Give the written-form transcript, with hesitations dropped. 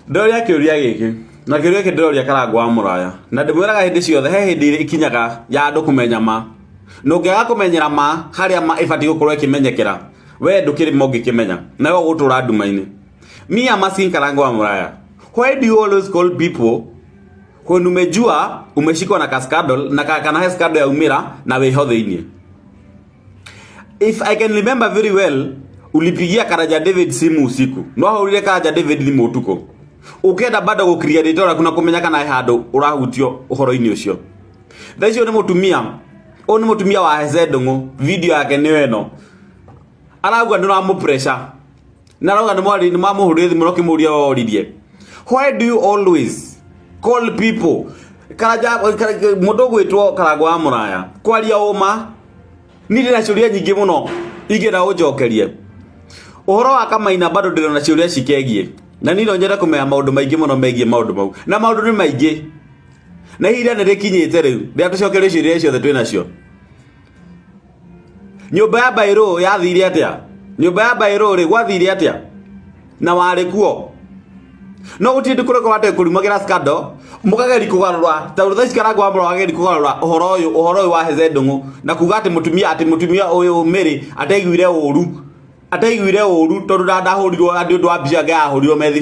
Ndoria kiuria giki na kiuria kindoria Karangũ wa Mũraya na ndimwiraga hindi ciothe he hindi ikinyaga ya andu kumenya ma nungiaga kumenyera ma haria ma ibati gukorwo ikimenyekera we ndukiri mongi kimenya na we gutura nduma-ini. Me am asking Karangũ wa Mũraya, why do you always call people when umejua umeshikwa na scandal na kana scandal ya umira na weho thiini? If I can remember very well, ulipigia Karaja David simu usiku. No haurire Karaja David limu utuko. Ukenda bado go creator kuna kumenya kana handu urahutio uhoro-ini ucio. Thacio ni mutumia. O ni mutumia wa Hezedongo, video yake ni weno. Arauga ndona mu pressure. Na arauga ni mwari ni mamuhurithi muno kimuria woririe. Why do you always call people Karaja mundu gwitwo Karangũ wa Mũraya kwaria uma? Ni ndina ciuria nyingi muno ingera unjokerie. Uhoro wa Kamaina bado ndirona ciuria cikegie. Na ni nyenda kumenya maundu maingi muno megie maundu mau. Na maundu ni maingi. Na ihinda ni rikinyite riu. Ria tucokerie ciuria ciothe twina cio. Nyumba ya Bairo yathire atia? Nyumba ya Bairo ri gwathire atia? Na wari kuo. No utindi kureko wate kurimagira scandal mukageri kugarura ta urutha Karangũ wa Mũraya wageri kugarura uhoro uyu wa Hezedongo na kuga ati mutumia uyu Mary ateguire uru tondu ndahurirwo andu ndu wa biaga ahurirwo methi